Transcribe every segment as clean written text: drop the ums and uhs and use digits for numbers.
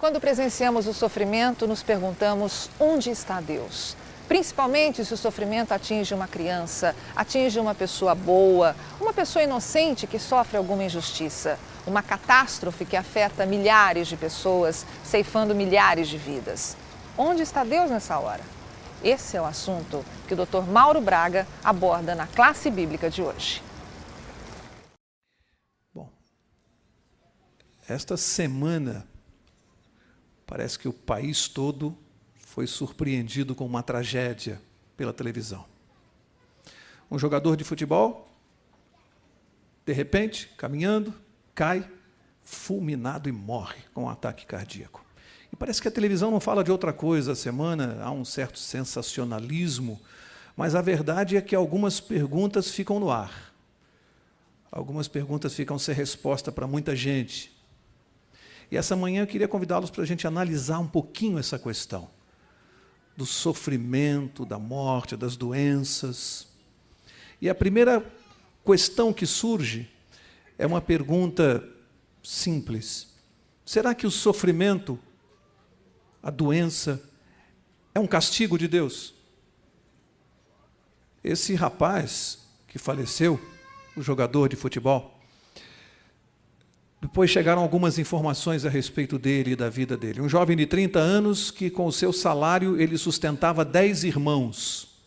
Quando presenciamos o sofrimento, nos perguntamos onde está Deus? Principalmente se o sofrimento atinge uma criança, atinge uma pessoa boa, uma pessoa inocente que sofre alguma injustiça, uma catástrofe que afeta milhares de pessoas, ceifando milhares de vidas. Onde está Deus nessa hora? Esse é o assunto que o Dr. Mauro Braga aborda na classe bíblica de hoje. Bom, esta semana parece que o país todo foi surpreendido com uma tragédia pela televisão. Um jogador de futebol, de repente, caminhando, cai, fulminado e morre com um ataque cardíaco. E parece que a televisão não fala de outra coisa. A semana há um certo sensacionalismo, mas a verdade é que algumas perguntas ficam no ar. Algumas perguntas ficam sem resposta para muita gente. E essa manhã eu queria convidá-los para a gente analisar um pouquinho essa questão do sofrimento, da morte, das doenças. E a primeira questão que surge é uma pergunta simples. Será que o sofrimento, a doença, é um castigo de Deus? Esse rapaz que faleceu, o jogador de futebol, depois chegaram algumas informações a respeito dele e da vida dele. Um jovem de 30 anos que, com o seu salário, ele sustentava 10 irmãos.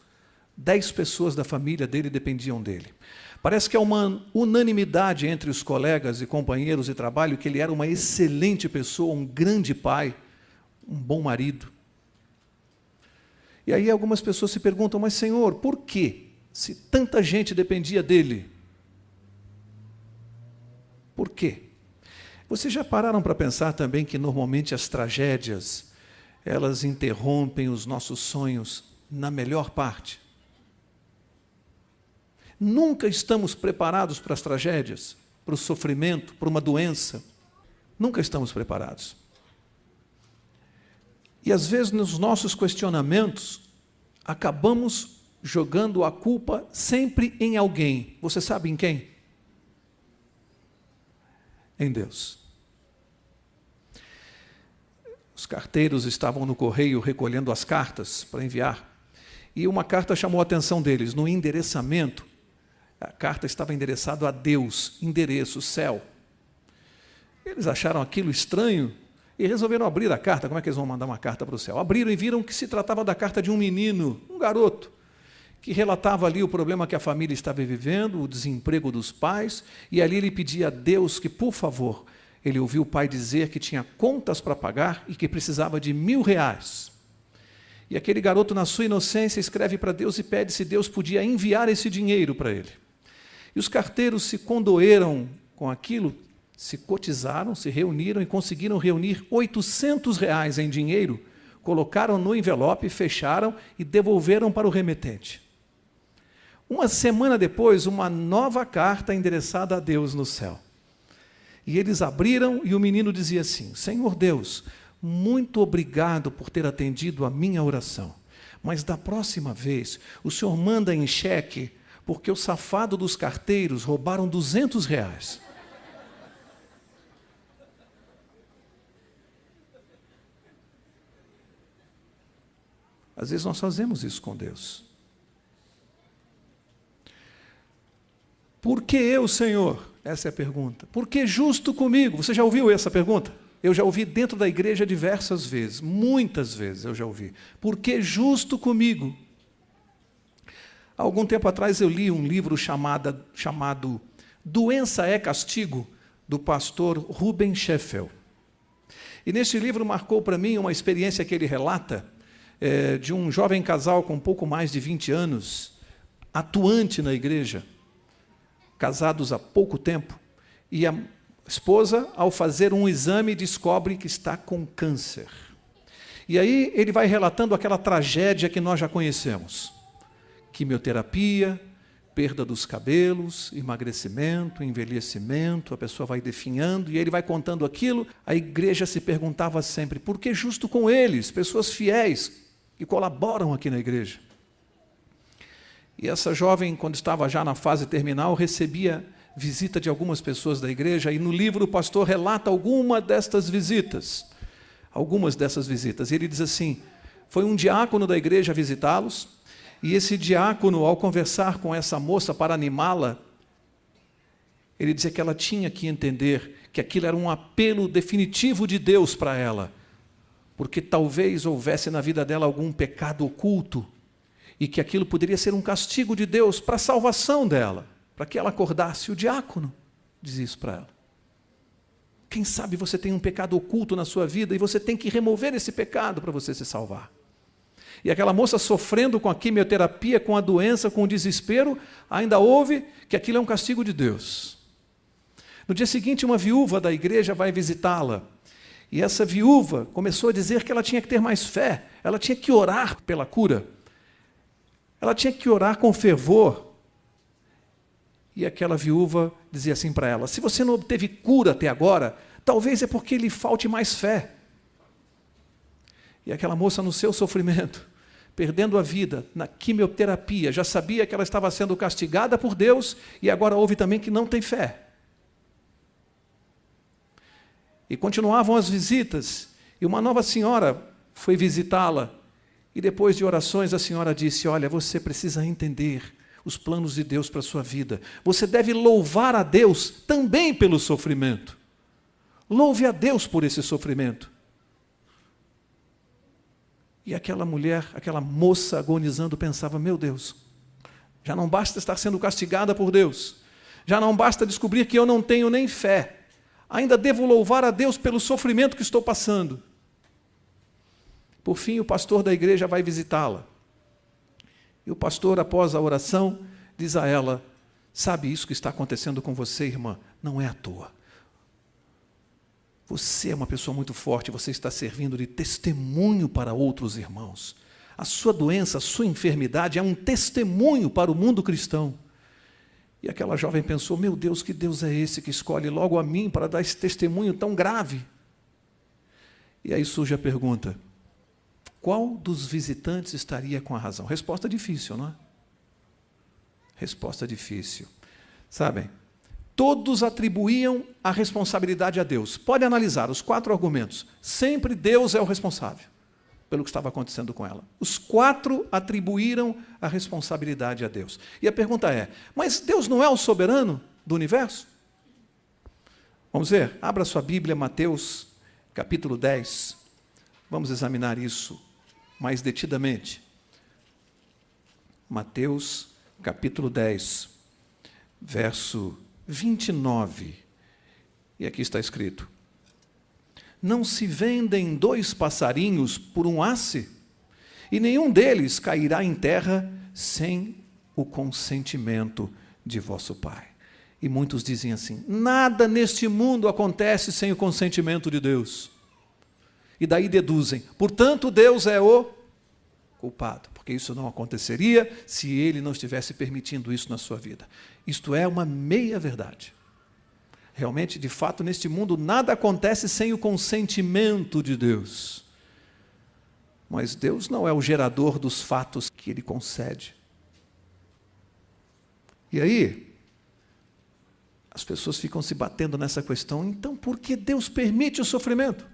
10 pessoas da família dele dependiam dele. Parece que é uma unanimidade entre os colegas e companheiros de trabalho que ele era uma excelente pessoa, um grande pai, um bom marido. E aí algumas pessoas se perguntam, mas Senhor, por quê? Se tanta gente dependia dele. Por quê? Vocês já pararam para pensar também que normalmente as tragédias, elas interrompem os nossos sonhos na melhor parte? Nunca estamos preparados para as tragédias, para o sofrimento, para uma doença. Nunca estamos preparados. E às vezes nos nossos questionamentos, acabamos jogando a culpa sempre em alguém. Você sabe em quem? Em Deus. Os carteiros estavam no correio recolhendo as cartas para enviar, e uma carta chamou a atenção deles. No endereçamento, a carta estava endereçada a Deus, endereço, céu. Eles acharam aquilo estranho e resolveram abrir a carta. Como é que eles vão mandar uma carta para o céu? Abriram e viram que se tratava da carta de um menino, um garoto, que relatava ali o problema que a família estava vivendo, o desemprego dos pais, e ali ele pedia a Deus que, por favor, ele ouviu o pai dizer que tinha contas para pagar e que precisava de R$1.000. E aquele garoto, na sua inocência, escreve para Deus e pede se Deus podia enviar esse dinheiro para ele. E os carteiros se condoeram com aquilo, se cotizaram, se reuniram e conseguiram reunir R$800 em dinheiro, colocaram no envelope, fecharam e devolveram para o remetente. Uma semana depois, uma nova carta endereçada a Deus no céu. E eles abriram e o menino dizia assim: Senhor Deus, muito obrigado por ter atendido a minha oração, mas da próxima vez o Senhor manda em cheque, porque o safado dos carteiros roubaram R$200. Às vezes nós fazemos isso com Deus. Por que eu, Senhor? Essa é a pergunta. Por que justo comigo? Você já ouviu essa pergunta? Eu já ouvi dentro da igreja diversas vezes, muitas vezes eu já ouvi. Por que justo comigo? Há algum tempo atrás eu li um livro chamado Doença é Castigo, do pastor Ruben Sheffield. E nesse livro marcou para mim uma experiência que ele relata de um jovem casal com pouco mais de 20 anos, atuante na igreja, casados há pouco tempo, e a esposa, ao fazer um exame, descobre que está com câncer. E aí ele vai relatando aquela tragédia que nós já conhecemos. Quimioterapia, perda dos cabelos, emagrecimento, envelhecimento, a pessoa vai definhando, e ele vai contando aquilo. A igreja se perguntava sempre, por que justo com eles, pessoas fiéis, que colaboram aqui na igreja? E essa jovem, quando estava já na fase terminal, recebia visita de algumas pessoas da igreja, e no livro o pastor relata alguma destas visitas. algumas dessas visitas. E ele diz assim, foi um diácono da igreja visitá-los, e esse diácono, ao conversar com essa moça para animá-la, ele dizia que ela tinha que entender que aquilo era um apelo definitivo de Deus para ela, porque talvez houvesse na vida dela algum pecado oculto, e que aquilo poderia ser um castigo de Deus para a salvação dela, para que ela acordasse. O diácono diz isso para ela. Quem sabe você tem um pecado oculto na sua vida e você tem que remover esse pecado para você se salvar. E aquela moça sofrendo com a quimioterapia, com a doença, com o desespero, ainda ouve que aquilo é um castigo de Deus. No dia seguinte, uma viúva da igreja vai visitá-la. E essa viúva começou a dizer que ela tinha que ter mais fé, ela tinha que orar pela cura. Ela tinha que orar com fervor. E aquela viúva dizia assim para ela, se você não obteve cura até agora, talvez é porque lhe falte mais fé. E aquela moça, no seu sofrimento, perdendo a vida na quimioterapia, já sabia que ela estava sendo castigada por Deus e agora ouve também que não tem fé. E continuavam as visitas, e uma nova senhora foi visitá-la. E depois de orações, a senhora disse, olha, você precisa entender os planos de Deus para a sua vida. Você deve louvar a Deus também pelo sofrimento. Louve a Deus por esse sofrimento. E aquela mulher, aquela moça agonizando, pensava, meu Deus, já não basta estar sendo castigada por Deus. Já não basta descobrir que eu não tenho nem fé. Ainda devo louvar a Deus pelo sofrimento que estou passando. Por fim, o pastor da igreja vai visitá-la. E o pastor, após a oração, diz a ela, sabe, isso que está acontecendo com você, irmã, não é à toa. Você é uma pessoa muito forte, você está servindo de testemunho para outros irmãos. A sua doença, a sua enfermidade é um testemunho para o mundo cristão. E aquela jovem pensou, meu Deus, que Deus é esse que escolhe logo a mim para dar esse testemunho tão grave? E aí surge a pergunta, qual dos visitantes estaria com a razão? Resposta difícil, não é? Resposta difícil. Sabem, todos atribuíam a responsabilidade a Deus. Pode analisar os 4 argumentos. Sempre Deus é o responsável pelo que estava acontecendo com ela. Os 4 atribuíram a responsabilidade a Deus. E a pergunta é, mas Deus não é o soberano do universo? Vamos ver, abra sua Bíblia, Mateus, capítulo 10. Vamos examinar isso mais detidamente. Mateus, capítulo 10, verso 29. E aqui está escrito, não se vendem 2 passarinhos por um asse, e nenhum deles cairá em terra sem o consentimento de vosso Pai. E muitos dizem assim, nada neste mundo acontece sem o consentimento de Deus. E daí deduzem, portanto Deus é o culpado, porque isso não aconteceria se Ele não estivesse permitindo isso na sua vida. Isto é uma meia-verdade. Realmente, de fato, neste mundo nada acontece sem o consentimento de Deus. Mas Deus não é o gerador dos fatos que Ele concede. E aí, as pessoas ficam se batendo nessa questão, então por que Deus permite o sofrimento?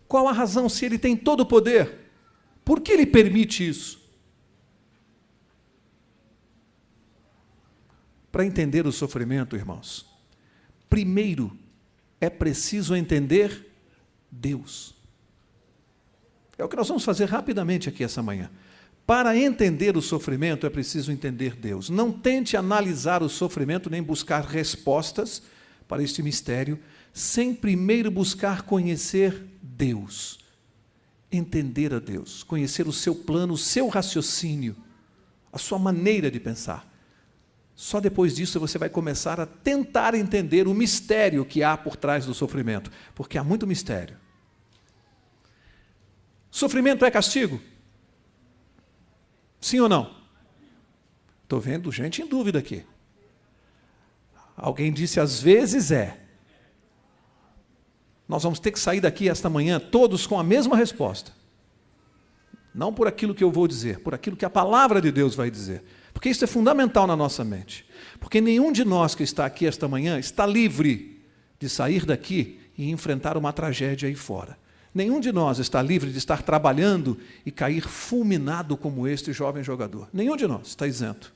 Qual a razão se Ele tem todo o poder? Por que Ele permite isso? Para entender o sofrimento, irmãos, primeiro é preciso entender Deus. É o que nós vamos fazer rapidamente aqui essa manhã. Para entender o sofrimento é preciso entender Deus. Não tente analisar o sofrimento nem buscar respostas para este mistério sem primeiro buscar conhecer Deus. Entender a Deus, conhecer o seu plano, o seu raciocínio, a sua maneira de pensar. Só depois disso você vai começar a tentar entender o mistério que há por trás do sofrimento, porque há muito mistério. Sofrimento é castigo? Sim ou não? Estou vendo gente em dúvida aqui. Alguém disse, às vezes é. Nós vamos ter que sair daqui esta manhã, todos com a mesma resposta. Não por aquilo que eu vou dizer, por aquilo que a palavra de Deus vai dizer. Porque isso é fundamental na nossa mente. Porque nenhum de nós que está aqui esta manhã está livre de sair daqui e enfrentar uma tragédia aí fora. Nenhum de nós está livre de estar trabalhando e cair fulminado como este jovem jogador. Nenhum de nós está isento.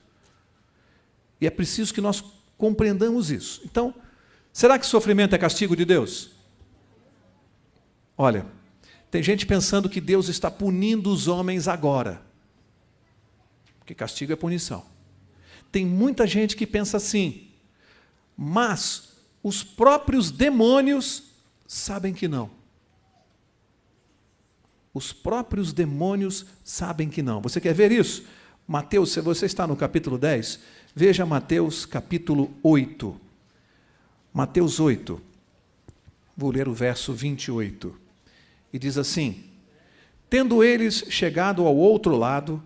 E é preciso que nós compreendamos isso. Então, será que sofrimento é castigo de Deus? Olha, tem gente pensando que Deus está punindo os homens agora. Porque castigo é punição. Tem muita gente que pensa assim, mas os próprios demônios sabem que não. Os próprios demônios sabem que não. Você quer ver isso? Mateus, se você está no capítulo 10, veja Mateus capítulo 8. Mateus 8, vou ler o verso 28. E diz assim: tendo eles chegado ao outro lado,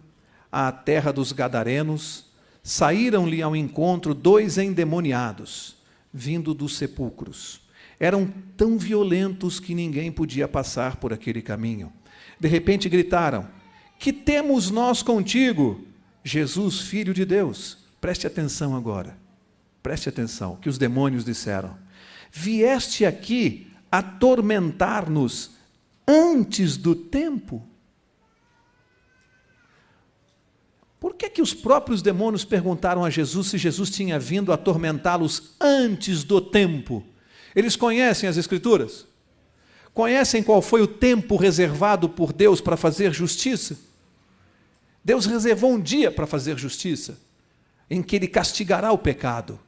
à terra dos Gadarenos, saíram-lhe ao encontro 2 endemoniados, vindo dos sepulcros. Eram tão violentos que ninguém podia passar por aquele caminho. De repente gritaram: que temos nós contigo, Jesus, Filho de Deus? Preste atenção agora. Preste atenção, que os demônios disseram: vieste aqui atormentar-nos antes do tempo? Por que os próprios demônios perguntaram a Jesus se Jesus tinha vindo atormentá-los antes do tempo? Eles conhecem as Escrituras? Conhecem qual foi o tempo reservado por Deus para fazer justiça? Deus reservou um dia para fazer justiça, em que Ele castigará o pecado.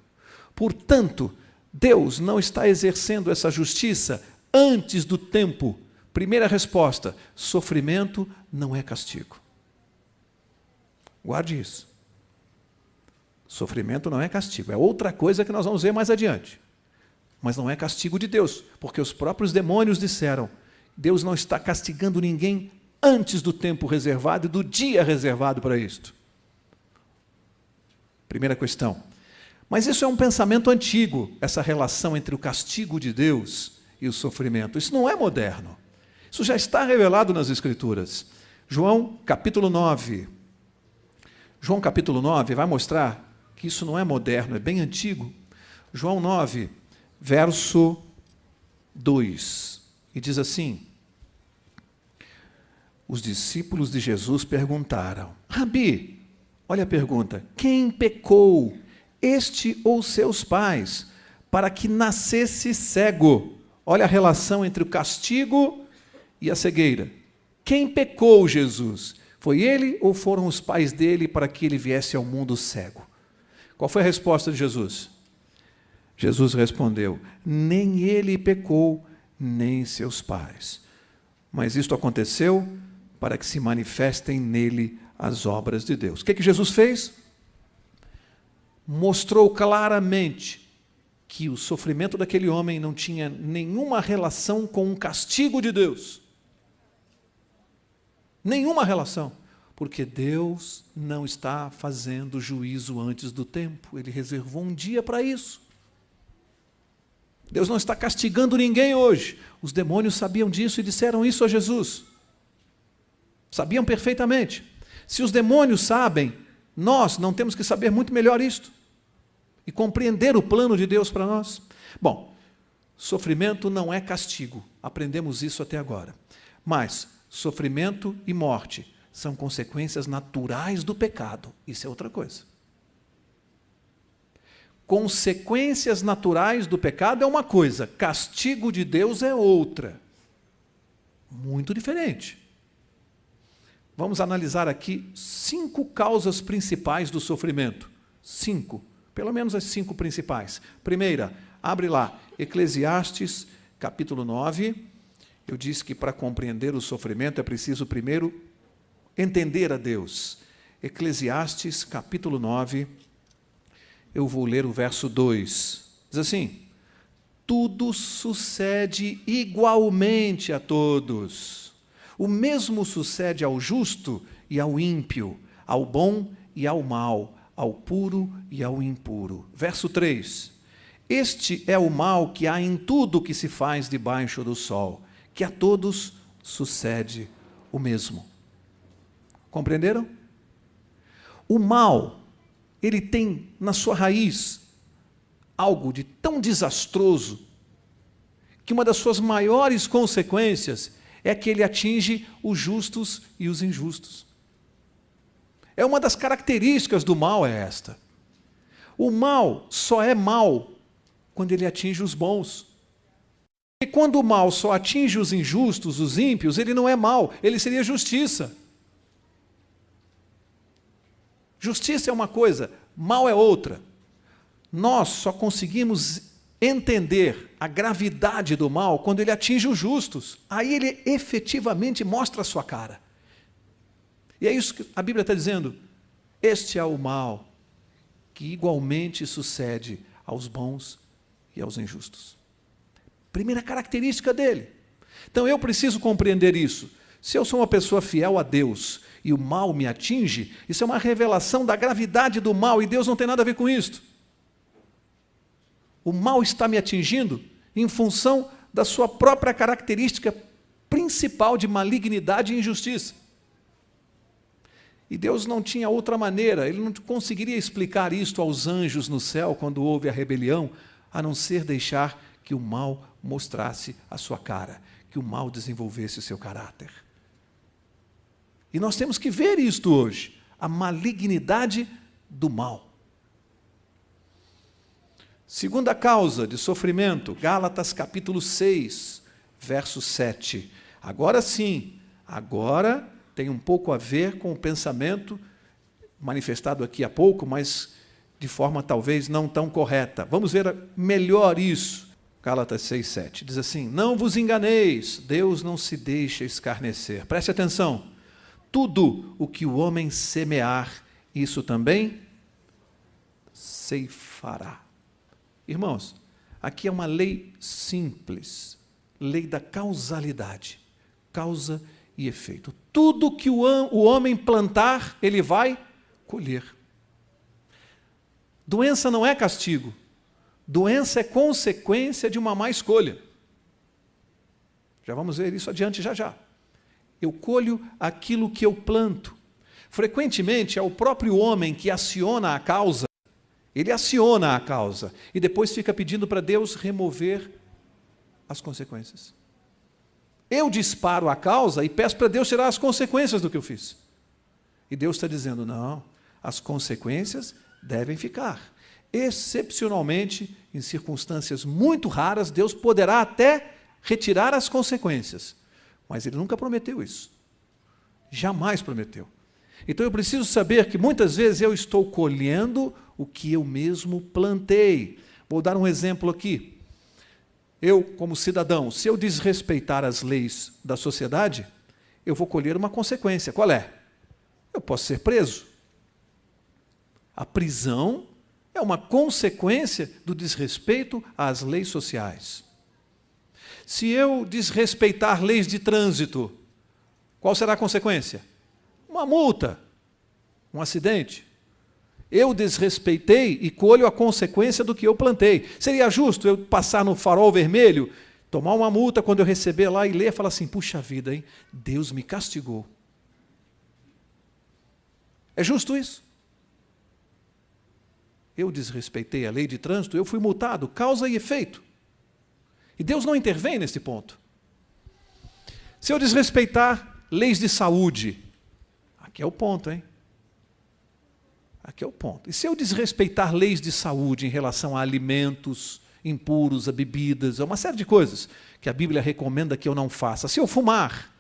Portanto, Deus não está exercendo essa justiça antes do tempo. Primeira resposta: sofrimento não é castigo. Guarde isso. Sofrimento não é castigo. É outra coisa que nós vamos ver mais adiante. Mas não é castigo de Deus, porque os próprios demônios disseram: Deus não está castigando ninguém antes do tempo reservado e do dia reservado para isto. Primeira questão. Mas isso é um pensamento antigo, essa relação entre o castigo de Deus e o sofrimento. Isso não é moderno. Isso já está revelado nas Escrituras. João capítulo 9. João capítulo 9 vai mostrar que isso não é moderno, é bem antigo. João 9, verso 2. E diz assim: os discípulos de Jesus perguntaram: Rabi, olha a pergunta, quem pecou, este ou seus pais, para que nascesse cego? Olha a relação entre o castigo e a cegueira. Quem pecou, Jesus? Foi ele ou foram os pais dele para que ele viesse ao mundo cego? Qual foi a resposta de Jesus? Jesus respondeu: nem ele pecou, nem seus pais. Mas isto aconteceu para que se manifestem nele as obras de Deus. O que Jesus fez? Mostrou claramente que o sofrimento daquele homem não tinha nenhuma relação com o castigo de Deus. Nenhuma relação. Porque Deus não está fazendo juízo antes do tempo. Ele reservou um dia para isso. Deus não está castigando ninguém hoje. Os demônios sabiam disso e disseram isso a Jesus. Sabiam perfeitamente. Se os demônios sabem, nós não temos que saber muito melhor isto e compreender o plano de Deus para nós? Bom, sofrimento não é castigo. Aprendemos isso até agora. Mas sofrimento e morte são consequências naturais do pecado. Isso é outra coisa. Consequências naturais do pecado é uma coisa, castigo de Deus é outra. Muito diferente. Vamos analisar aqui 5 causas principais do sofrimento. 5, pelo menos as 5 principais. Primeira, abre lá, Eclesiastes, capítulo 9. Eu disse que para compreender o sofrimento é preciso primeiro entender a Deus. Eclesiastes, capítulo 9, eu vou ler o verso 2. Diz assim: tudo sucede igualmente a todos. O mesmo sucede ao justo e ao ímpio, ao bom e ao mau, ao puro e ao impuro. Verso 3. Este é o mal que há em tudo que se faz debaixo do sol, que a todos sucede o mesmo. Compreenderam? O mal, ele tem na sua raiz algo de tão desastroso que uma das suas maiores consequências é que ele atinge os justos e os injustos. É uma das características do mal é esta. O mal só é mal quando ele atinge os bons. E quando o mal só atinge os injustos, os ímpios, ele não é mal, ele seria justiça. Justiça é uma coisa, mal é outra. Nós só conseguimos entender a gravidade do mal quando ele atinge os justos. Aí ele efetivamente mostra a sua cara. E é isso que a Bíblia está dizendo. Este é o mal que igualmente sucede aos bons e aos injustos. Primeira característica dele. Então eu preciso compreender isso. Se eu sou uma pessoa fiel a Deus e o mal me atinge, isso é uma revelação da gravidade do mal e Deus não tem nada a ver com isso. O mal está me atingindo em função da sua própria característica principal de malignidade e injustiça. E Deus não tinha outra maneira, ele não conseguiria explicar isto aos anjos no céu quando houve a rebelião, a não ser deixar que o mal mostrasse a sua cara, que o mal desenvolvesse o seu caráter. E nós temos que ver isto hoje, a malignidade do mal. Segunda causa de sofrimento, Gálatas capítulo 6, verso 7. Agora sim, agora tem um pouco a ver com o pensamento manifestado aqui há pouco, mas de forma talvez não tão correta. Vamos ver melhor isso. Gálatas 6, 7. Diz assim: não vos enganeis, Deus não se deixa escarnecer. Preste atenção. Tudo o que o homem semear, isso também ceifará. Irmãos, aqui é uma lei simples, lei da causalidade, causa e efeito. Tudo que o homem plantar, ele vai colher. Doença não é castigo, doença é consequência de uma má escolha. Já vamos ver isso adiante já. Eu colho aquilo que eu planto. Frequentemente é o próprio homem que aciona a causa. Ele aciona a causa e depois fica pedindo para Deus remover as consequências. Eu disparo a causa e peço para Deus tirar as consequências do que eu fiz. E Deus está dizendo, não, as consequências devem ficar. Excepcionalmente, em circunstâncias muito raras, Deus poderá até retirar as consequências. Mas Ele nunca prometeu isso. Jamais prometeu. Então eu preciso saber que muitas vezes eu estou colhendo o que eu mesmo plantei. Vou dar um exemplo aqui. Eu, como cidadão, se eu desrespeitar as leis da sociedade, eu vou colher uma consequência. Qual é? Eu posso ser preso. A prisão é uma consequência do desrespeito às leis sociais. Se eu desrespeitar leis de trânsito, qual será a consequência? Uma multa, um acidente. Eu desrespeitei e colho a consequência do que eu plantei. Seria justo eu passar no farol vermelho, tomar uma multa quando eu receber lá e ler e falar assim, puxa vida, hein? Deus me castigou. É justo isso? Eu desrespeitei a lei de trânsito, eu fui multado, causa e efeito. E Deus não intervém nesse ponto. Se eu desrespeitar leis de saúde, aqui é o ponto, hein? Aqui é o ponto. E se eu desrespeitar leis de saúde em relação a alimentos impuros, a bebidas, a uma série de coisas que a Bíblia recomenda que eu não faça. Se eu fumar,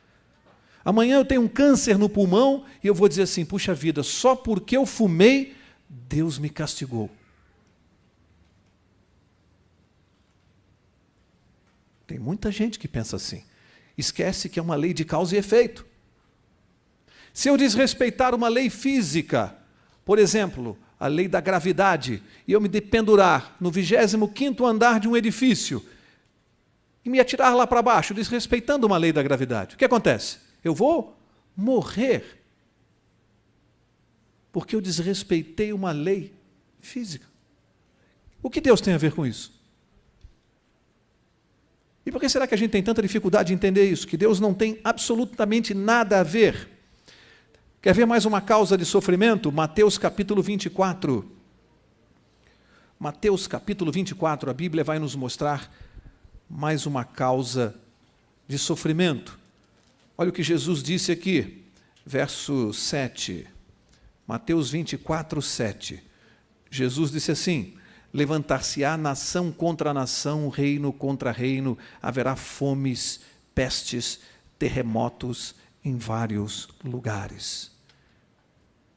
amanhã eu tenho um câncer no pulmão e eu vou dizer assim, puxa vida, só porque eu fumei, Deus me castigou. Tem muita gente que pensa assim. Esquece que é uma lei de causa e efeito. Se eu desrespeitar uma lei física, por exemplo, a lei da gravidade, e eu me dependurar no 25º andar de um edifício e me atirar lá para baixo, desrespeitando uma lei da gravidade, o que acontece? Eu vou morrer porque eu desrespeitei uma lei física. O que Deus tem a ver com isso? E por que será que a gente tem tanta dificuldade de entender isso? Que Deus não tem absolutamente nada a ver. Quer ver mais uma causa de sofrimento? Mateus capítulo 24. Mateus capítulo 24, a Bíblia vai nos mostrar mais uma causa de sofrimento. Olha o que Jesus disse aqui, verso 7. Mateus 24, 7. Jesus disse assim: levantar-se-á nação contra nação, reino contra reino, haverá fomes, pestes, terremotos em vários lugares.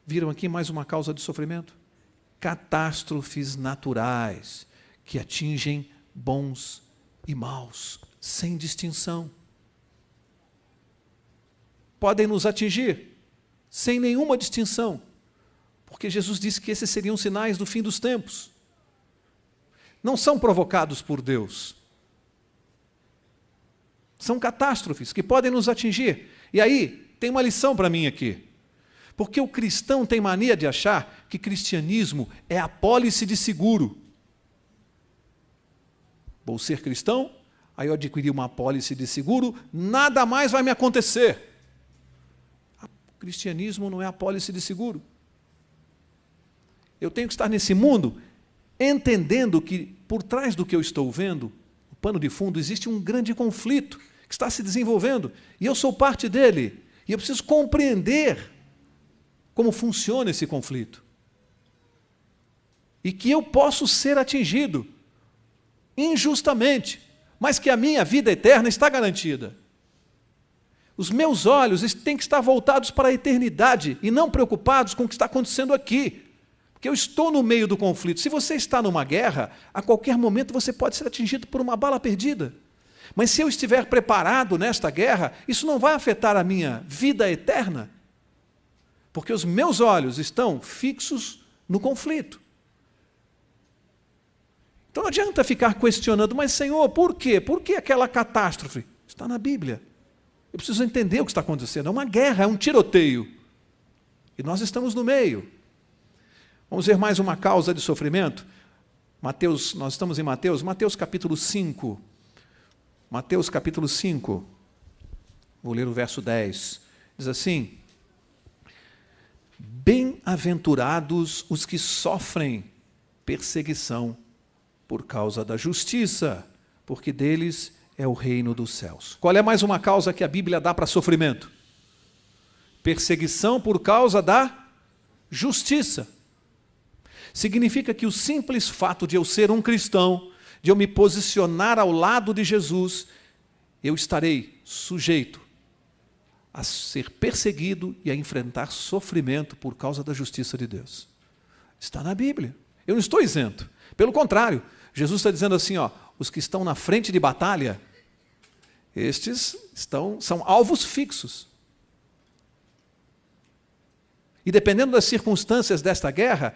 Viram aqui mais uma causa de sofrimento? Catástrofes naturais que atingem bons e maus, sem distinção. Podem nos atingir sem nenhuma distinção, porque Jesus disse que esses seriam sinais do fim dos tempos. Não são provocados por Deus. São catástrofes que podem nos atingir. E aí, tem uma lição para mim aqui. Porque o cristão tem mania de achar que cristianismo é a pólice de seguro. Vou ser cristão, aí eu adquiri uma apólice de seguro, nada mais vai me acontecer. O cristianismo não é apólice de seguro. Eu tenho que estar nesse mundo entendendo que por trás do que eu estou vendo, no pano de fundo, existe um grande conflito que está se desenvolvendo, e eu sou parte dele, e eu preciso compreender como funciona esse conflito. E que eu posso ser atingido injustamente, mas que a minha vida eterna está garantida. Os meus olhos têm que estar voltados para a eternidade e não preocupados com o que está acontecendo aqui. Porque eu estou no meio do conflito. Se você está numa guerra, a qualquer momento você pode ser atingido por uma bala perdida. Mas se eu estiver preparado nesta guerra, isso não vai afetar a minha vida eterna. Porque os meus olhos estão fixos no conflito. Então não adianta ficar questionando, mas Senhor, por quê? Por que aquela catástrofe? Está na Bíblia. Eu preciso entender o que está acontecendo. É uma guerra, é um tiroteio. E nós estamos no meio. Vamos ver mais uma causa de sofrimento? Nós estamos em Mateus capítulo 5. Mateus capítulo 5. Vou ler o verso 10. Diz assim: bem-aventurados os que sofrem perseguição por causa da justiça, porque deles é o reino dos céus. Qual é mais uma causa que a Bíblia dá para sofrimento? Perseguição por causa da justiça. Significa que o simples fato de eu ser um cristão, de eu me posicionar ao lado de Jesus, eu estarei sujeito a ser perseguido e a enfrentar sofrimento por causa da justiça de Deus. Está na Bíblia. Eu não estou isento. Pelo contrário, Jesus está dizendo assim, os que estão na frente de batalha, estes são alvos fixos. E dependendo das circunstâncias desta guerra,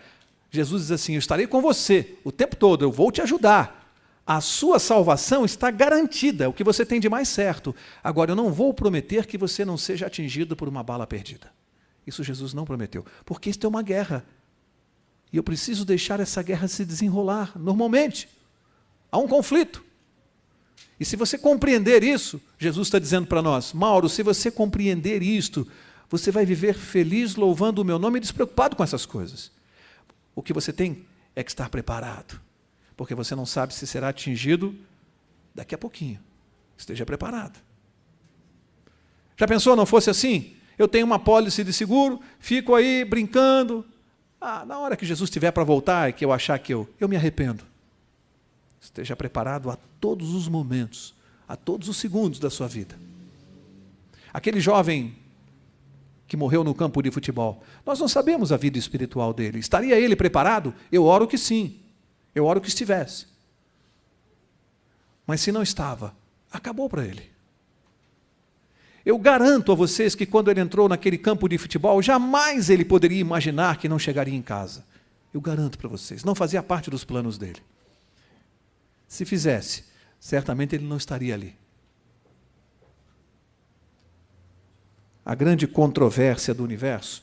Jesus diz assim: eu estarei com você o tempo todo, eu vou te ajudar. A sua salvação está garantida, é o que você tem de mais certo. Agora, eu não vou prometer que você não seja atingido por uma bala perdida. Isso Jesus não prometeu, porque isto é uma guerra. E eu preciso deixar essa guerra se desenrolar normalmente. Há um conflito. E se você compreender isso, Jesus está dizendo para nós: Mauro, se você compreender isto, você vai viver feliz, louvando o meu nome e despreocupado com essas coisas. O que você tem é que estar preparado, porque você não sabe se será atingido daqui a pouquinho. Esteja preparado. Já pensou, não fosse assim? Eu tenho uma apólice de seguro, fico aí brincando. Na hora que Jesus estiver para voltar e que eu achar que eu me arrependo. Esteja preparado a todos os momentos, a todos os segundos da sua vida. Aquele jovem que morreu no campo de futebol, nós não sabemos a vida espiritual dele. Estaria ele preparado? Eu oro que sim. Eu oro que estivesse. Mas se não estava, acabou para ele. Eu garanto a vocês que quando ele entrou naquele campo de futebol, jamais ele poderia imaginar que não chegaria em casa. Eu garanto para vocês, não fazia parte dos planos dele. Se fizesse, certamente ele não estaria ali. A grande controvérsia do universo.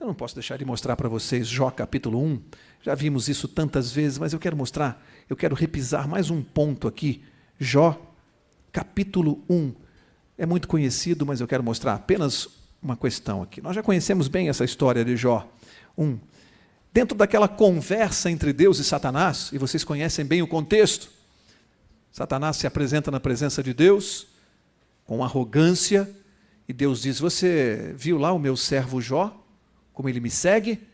Eu não posso deixar de mostrar para vocês Jó capítulo 1. Já vimos isso tantas vezes, mas eu quero repisar mais um ponto aqui. Jó capítulo 1. É muito conhecido, mas eu quero mostrar apenas uma questão aqui. Nós já conhecemos bem essa história de Jó 1. Dentro daquela conversa entre Deus e Satanás, e vocês conhecem bem o contexto, Satanás se apresenta na presença de Deus, com arrogância, e Deus diz: você viu lá o meu servo Jó, como ele me segue?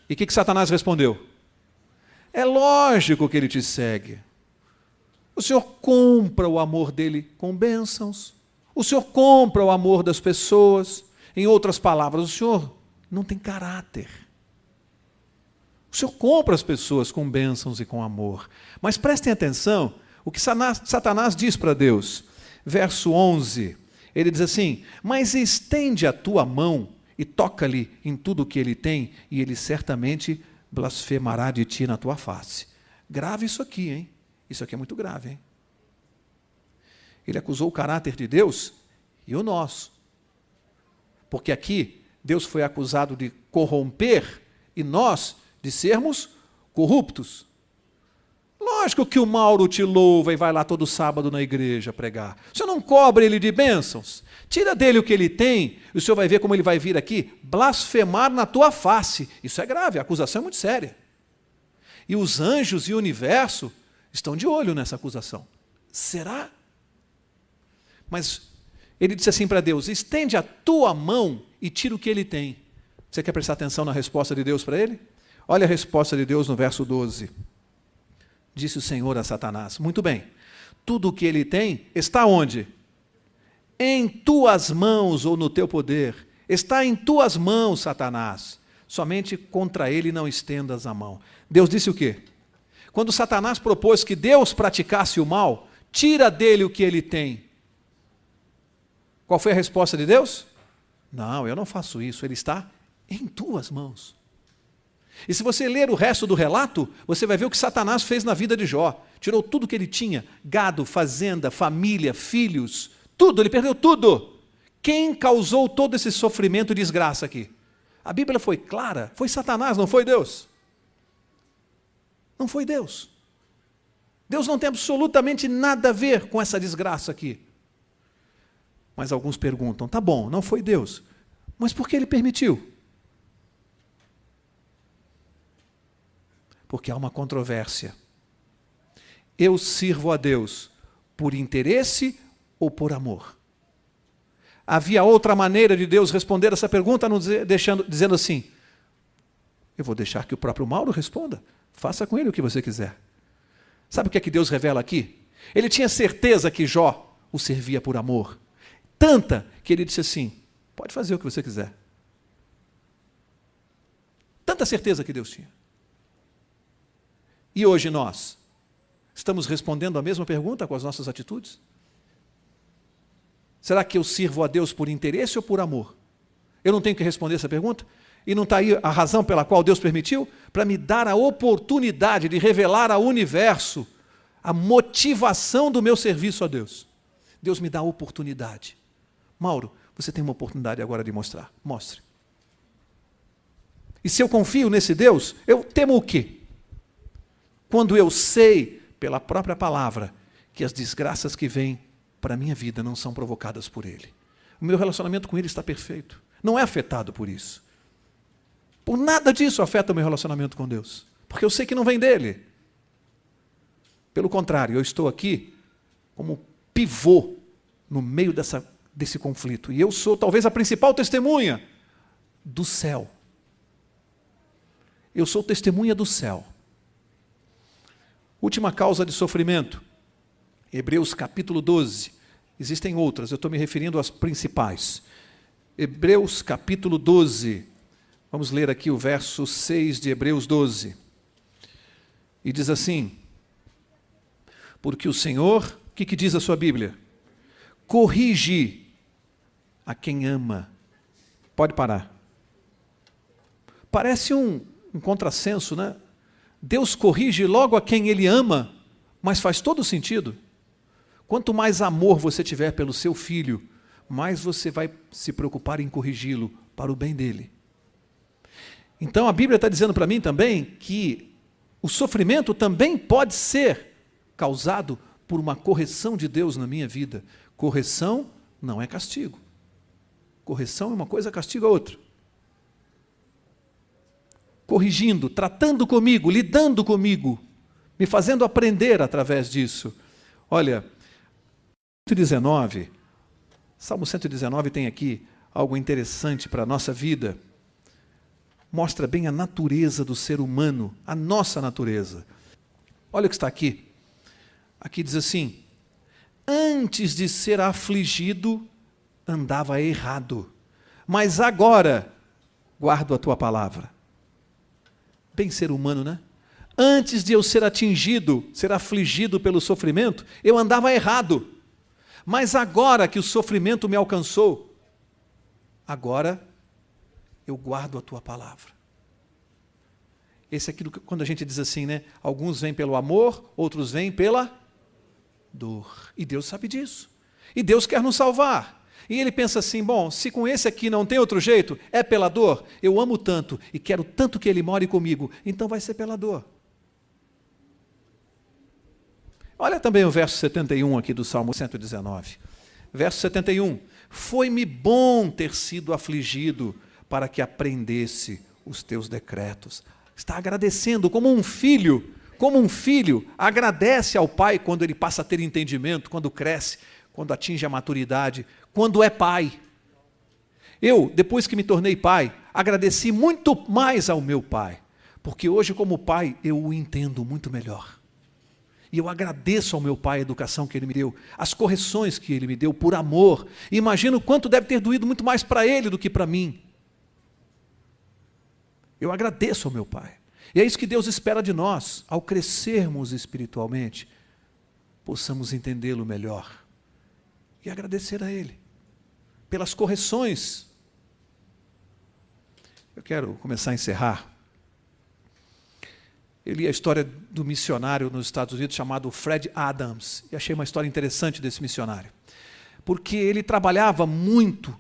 E o que Satanás respondeu? É lógico que ele te segue. O Senhor compra o amor dele com bênçãos. O Senhor compra o amor das pessoas. Em outras palavras, o Senhor não tem caráter. O Senhor compra as pessoas com bênçãos e com amor. Mas prestem atenção o que Satanás diz para Deus. Verso 11, ele diz assim: mas estende a tua mão e toca-lhe em tudo o que ele tem, e ele certamente blasfemará de ti na tua face. Grave isso aqui, hein? Isso aqui é muito grave, hein? Ele acusou o caráter de Deus e o nosso. Porque aqui Deus foi acusado de corromper e nós de sermos corruptos. Lógico que o Mauro te louva e vai lá todo sábado na igreja pregar. O Senhor não cobra ele de bênçãos. Tira dele o que ele tem, e o Senhor vai ver como ele vai vir aqui blasfemar na tua face. Isso é grave, a acusação é muito séria. E os anjos e o universo estão de olho nessa acusação. Será? Mas ele disse assim para Deus: estende a tua mão e tira o que ele tem. Você quer prestar atenção na resposta de Deus para ele? Olha a resposta de Deus no verso 12. Disse o Senhor a Satanás: muito bem, tudo o que ele tem está onde? Em tuas mãos ou no teu poder. Está em tuas mãos, Satanás. Somente contra ele não estendas a mão. Deus disse o quê? Quando Satanás propôs que Deus praticasse o mal, tira dele o que ele tem. Qual foi a resposta de Deus? Não, eu não faço isso, ele está em tuas mãos. E se você ler o resto do relato, você vai ver o que Satanás fez na vida de Jó. Tirou tudo que ele tinha, gado, fazenda, família, filhos, tudo, ele perdeu tudo. Quem causou todo esse sofrimento e desgraça aqui? A Bíblia foi clara, foi Satanás, não foi Deus. Não foi Deus. Deus não tem absolutamente nada a ver com essa desgraça aqui. Mas alguns perguntam: tá bom, não foi Deus, mas por que ele permitiu? Porque há uma controvérsia. Eu sirvo a Deus por interesse ou por amor? Havia outra maneira de Deus responder essa pergunta, dizendo assim: eu vou deixar que o próprio Mauro responda. Faça com ele o que você quiser. Sabe o que é que Deus revela aqui? Ele tinha certeza que Jó o servia por amor. Tanta que ele disse assim: pode fazer o que você quiser. Tanta certeza que Deus tinha. E hoje nós estamos respondendo a mesma pergunta com as nossas atitudes? Será que eu sirvo a Deus por interesse ou por amor? Eu não tenho que responder essa pergunta? E não está aí a razão pela qual Deus permitiu? Para me dar a oportunidade de revelar ao universo a motivação do meu serviço a Deus. Deus me dá a oportunidade. Mauro, você tem uma oportunidade agora de mostrar. Mostre. E se eu confio nesse Deus, eu temo o quê? Quando eu sei, pela própria palavra, que as desgraças que vêm para a minha vida não são provocadas por Ele. O meu relacionamento com Ele está perfeito. Não é afetado por isso. Por nada disso afeta o meu relacionamento com Deus. Porque eu sei que não vem dEle. Pelo contrário, eu estou aqui como pivô no meio desse conflito. E eu sou talvez a principal testemunha do céu. Eu sou testemunha do céu. Última causa de sofrimento, Hebreus capítulo 12. Existem outras, eu estou me referindo às principais. Hebreus capítulo 12. Vamos ler aqui o verso 6 de Hebreus 12. E diz assim: porque o Senhor, o que diz a sua Bíblia? Corrige a quem ama. Pode parar. Parece um contrassenso, né? Deus corrige logo a quem Ele ama, mas faz todo sentido. Quanto mais amor você tiver pelo seu filho, mais você vai se preocupar em corrigi-lo para o bem dele. Então a Bíblia está dizendo para mim também que o sofrimento também pode ser causado por uma correção de Deus na minha vida. Correção não é castigo. Correção é uma coisa, castigo é outra. Corrigindo, tratando comigo, lidando comigo, me fazendo aprender através disso. Olha, 19, Salmo 119 tem aqui algo interessante para a nossa vida. Mostra bem a natureza do ser humano, a nossa natureza. Olha o que está aqui. Aqui diz assim: antes de ser afligido, andava errado, mas agora guardo a tua palavra. Bem ser humano, né? Antes de eu ser atingido, ser afligido pelo sofrimento, eu andava errado. Mas agora que o sofrimento me alcançou, agora eu guardo a tua palavra. Esse é aquilo que, quando a gente diz assim, né? Alguns vêm pelo amor, outros vêm pela dor. E Deus sabe disso. E Deus quer nos salvar. E Ele pensa assim, bom, se com esse aqui não tem outro jeito, é pela dor, eu amo tanto e quero tanto que Ele more comigo, então vai ser pela dor. Olha também o verso 71 aqui do Salmo 119. Verso 71. Foi-me bom ter sido afligido para que aprendesse os teus decretos. Está agradecendo como um filho agradece ao pai quando ele passa a ter entendimento, quando cresce, quando atinge a maturidade, quando é pai. Eu, depois que me tornei pai, agradeci muito mais ao meu pai, porque hoje, como pai, eu o entendo muito melhor. E eu agradeço ao meu pai a educação que ele me deu, as correções que ele me deu por amor. E imagino quanto deve ter doído muito mais para ele do que para mim. Eu agradeço ao meu pai. E é isso que Deus espera de nós, ao crescermos espiritualmente, possamos entendê-lo melhor e agradecer a Ele pelas correções. Eu quero começar a encerrar. Eu li a história do missionário nos Estados Unidos chamado Fred Adams, e achei uma história interessante desse missionário, porque ele trabalhava muito,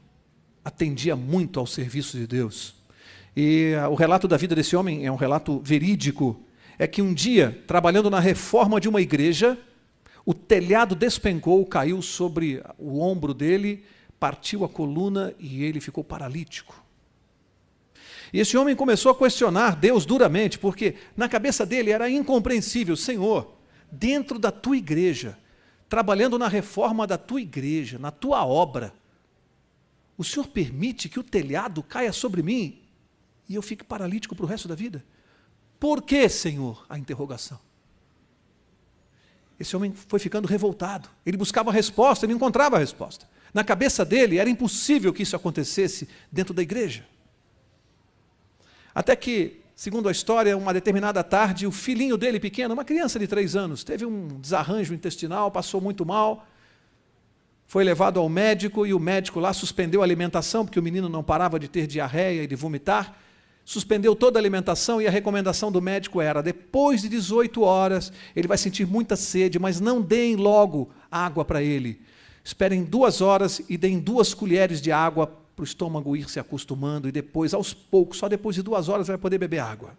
atendia muito ao serviço de Deus. E o relato da vida desse homem é um relato verídico. É que um dia, trabalhando na reforma de uma igreja, o telhado despencou, caiu sobre o ombro dele, partiu a coluna e ele ficou paralítico. E esse homem começou a questionar Deus duramente, porque na cabeça dele era incompreensível: Senhor, dentro da tua igreja, trabalhando na reforma da tua igreja, na tua obra, o Senhor permite que o telhado caia sobre mim e eu fique paralítico para o resto da vida? Por que, Senhor? A interrogação. Esse homem foi ficando revoltado. Ele buscava a resposta, ele não encontrava a resposta. Na cabeça dele era impossível que isso acontecesse dentro da igreja. Até que, segundo a história, uma determinada tarde, o filhinho dele pequeno, uma criança de 3 anos, teve um desarranjo intestinal, passou muito mal, foi levado ao médico e o médico lá suspendeu a alimentação, porque o menino não parava de ter diarreia e de vomitar. Suspendeu toda a alimentação e a recomendação do médico era: depois de 18 horas, ele vai sentir muita sede, mas não deem logo água para ele. Esperem 2 horas e deem 2 colheres de água para o estômago ir se acostumando, e depois, aos poucos, só depois de 2 horas vai poder beber água.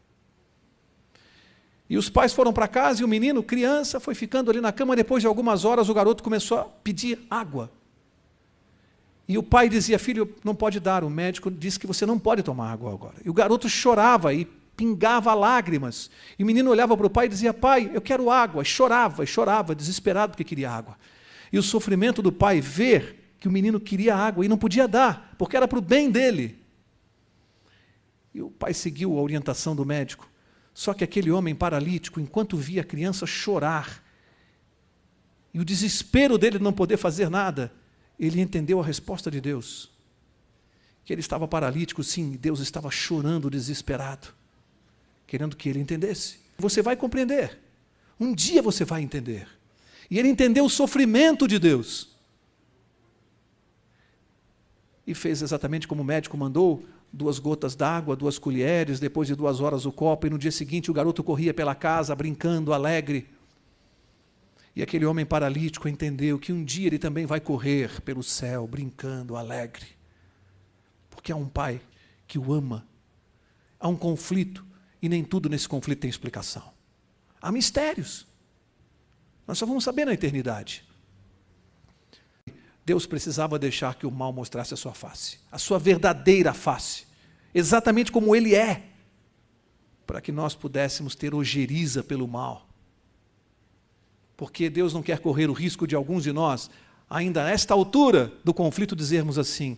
E os pais foram para casa e o menino, criança, foi ficando ali na cama. Depois de algumas horas, o garoto começou a pedir água. E o pai dizia: filho, não pode dar, o médico disse que você não pode tomar água agora. E o garoto chorava e pingava lágrimas. E o menino olhava para o pai e dizia: pai, eu quero água. E chorava, desesperado porque queria água. E o sofrimento do pai ver que o menino queria água e não podia dar, porque era para o bem dele. E o pai seguiu a orientação do médico. Só que aquele homem paralítico, enquanto via a criança chorar, e o desespero dele de não poder fazer nada, ele entendeu a resposta de Deus. Que ele estava paralítico, sim, e Deus estava chorando desesperado, querendo que ele entendesse. Você vai compreender. Um dia você vai entender. E ele entendeu o sofrimento de Deus. E fez exatamente como o médico mandou: 2 gotas d'água, 2 colheres, depois de 2 horas o copo, e no dia seguinte o garoto corria pela casa, brincando, alegre. E aquele homem paralítico entendeu que um dia ele também vai correr pelo céu, brincando, alegre. Porque há um pai que o ama. Há um conflito, e nem tudo nesse conflito tem explicação. Há mistérios. Nós só vamos saber na eternidade. Deus precisava deixar que o mal mostrasse a sua face, a sua verdadeira face, exatamente como ele é, para que nós pudéssemos ter ojeriza pelo mal. Porque Deus não quer correr o risco de alguns de nós ainda a esta altura do conflito, dizermos assim: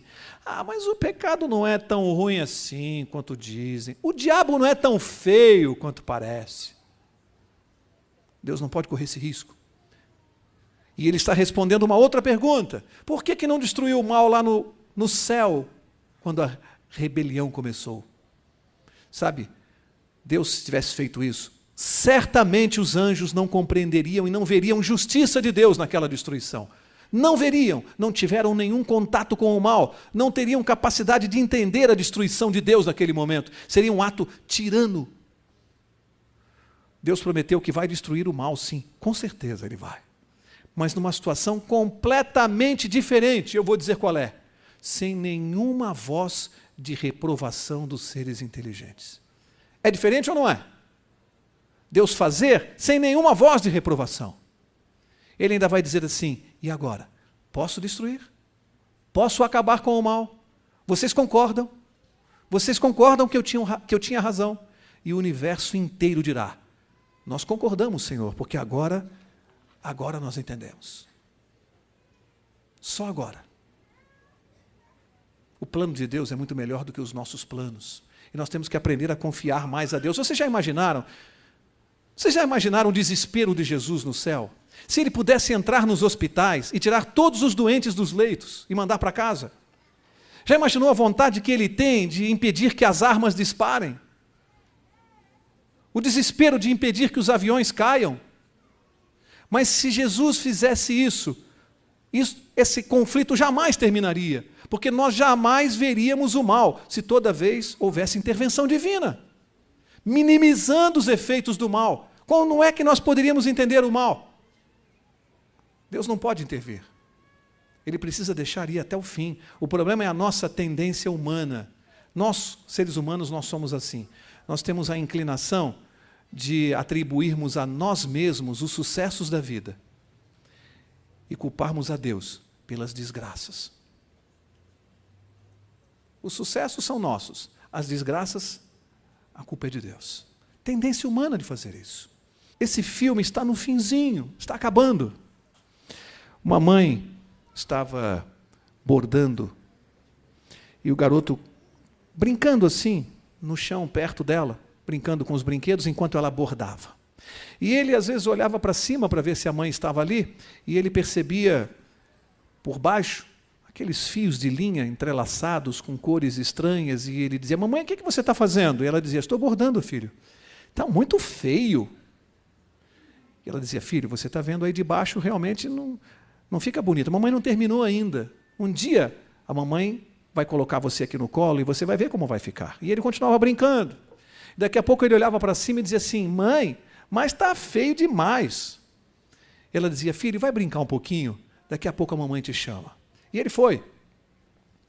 mas o pecado não é tão ruim assim quanto dizem. O diabo não é tão feio quanto parece. Deus não pode correr esse risco. E ele está respondendo uma outra pergunta. Por que não destruiu o mal lá no céu, quando a rebelião começou? Sabe, Deus, se tivesse feito isso, certamente os anjos não compreenderiam e não veriam justiça de Deus naquela destruição. Não veriam, não tiveram nenhum contato com o mal, não teriam capacidade de entender a destruição de Deus naquele momento. Seria um ato tirano. Deus prometeu que vai destruir o mal, sim, com certeza Ele vai. Mas numa situação completamente diferente, eu vou dizer qual é: sem nenhuma voz de reprovação dos seres inteligentes. É diferente ou não é? Deus fazer sem nenhuma voz de reprovação. Ele ainda vai dizer assim: e agora? Posso destruir? Posso acabar com o mal? Vocês concordam? Vocês concordam que eu tinha razão? E o universo inteiro dirá: nós concordamos, Senhor, porque agora nós entendemos. Só agora. O plano de Deus é muito melhor do que os nossos planos. E nós temos que aprender a confiar mais a Deus. Vocês já imaginaram o desespero de Jesus no céu? Se Ele pudesse entrar nos hospitais e tirar todos os doentes dos leitos e mandar para casa? Já imaginou a vontade que Ele tem de impedir que as armas disparem? O desespero de impedir que os aviões caiam? Mas se Jesus fizesse isso, esse conflito jamais terminaria, porque nós jamais veríamos o mal se toda vez houvesse intervenção divina, minimizando os efeitos do mal. Como é que nós poderíamos entender o mal? Deus não pode intervir. Ele precisa deixar ir até o fim. O problema é a nossa tendência humana. Nós, seres humanos, nós somos assim. Nós temos a inclinação de atribuirmos a nós mesmos os sucessos da vida e culparmos a Deus pelas desgraças. Os sucessos são nossos, as desgraças, a culpa é de Deus. Tendência humana de fazer isso. Esse filme está no finzinho, está acabando. Uma mãe estava bordando e o garoto brincando assim no chão perto dela, brincando com os brinquedos enquanto ela bordava. E ele às vezes olhava para cima para ver se a mãe estava ali e ele percebia por baixo aqueles fios de linha entrelaçados com cores estranhas e ele dizia: mamãe, o que você está fazendo? E ela dizia: estou bordando, filho. Está muito feio. E ela dizia: filho, você está vendo aí de baixo, realmente não fica bonito. A mamãe não terminou ainda. Um dia a mamãe vai colocar você aqui no colo e você vai ver como vai ficar. E ele continuava brincando. Daqui a pouco ele olhava para cima e dizia assim: mãe, mas está feio demais. Ela dizia: filho, vai brincar um pouquinho, daqui a pouco a mamãe te chama. E ele foi.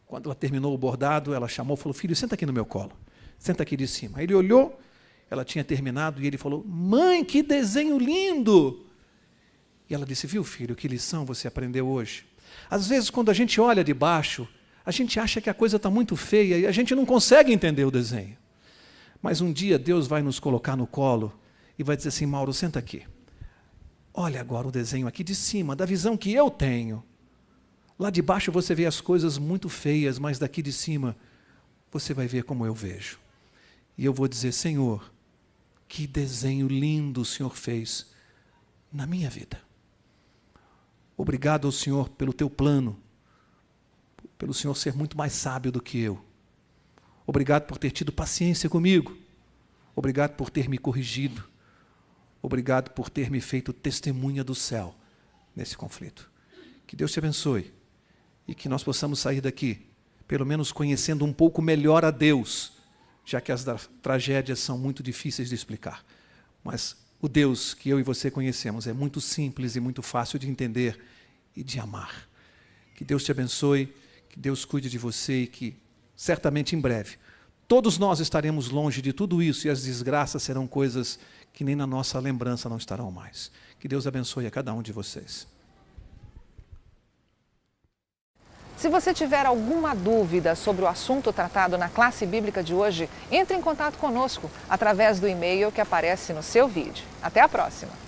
Quando ela terminou o bordado, ela chamou e falou: filho, senta aqui no meu colo, senta aqui de cima. Ele olhou, ela tinha terminado e ele falou: mãe, que desenho lindo! E ela disse: viu, filho, que lição você aprendeu hoje? Às vezes, quando a gente olha de baixo, a gente acha que a coisa está muito feia e a gente não consegue entender o desenho. Mas um dia Deus vai nos colocar no colo e vai dizer assim: Mauro, senta aqui. Olha agora o desenho aqui de cima, da visão que eu tenho. Lá de baixo você vê as coisas muito feias, mas daqui de cima você vai ver como eu vejo. E eu vou dizer: Senhor, que desenho lindo o Senhor fez na minha vida. Obrigado ao Senhor pelo teu plano, pelo Senhor ser muito mais sábio do que eu. Obrigado por ter tido paciência comigo. Obrigado por ter me corrigido. Obrigado por ter me feito testemunha do céu nesse conflito. Que Deus te abençoe e que nós possamos sair daqui, pelo menos conhecendo um pouco melhor a Deus, já que as tragédias são muito difíceis de explicar. Mas o Deus que eu e você conhecemos é muito simples e muito fácil de entender e de amar. Que Deus te abençoe, que Deus cuide de você e que, certamente em breve, todos nós estaremos longe de tudo isso e as desgraças serão coisas que nem na nossa lembrança não estarão mais. Que Deus abençoe a cada um de vocês. Se você tiver alguma dúvida sobre o assunto tratado na classe bíblica de hoje, entre em contato conosco através do e-mail que aparece no seu vídeo. Até a próxima!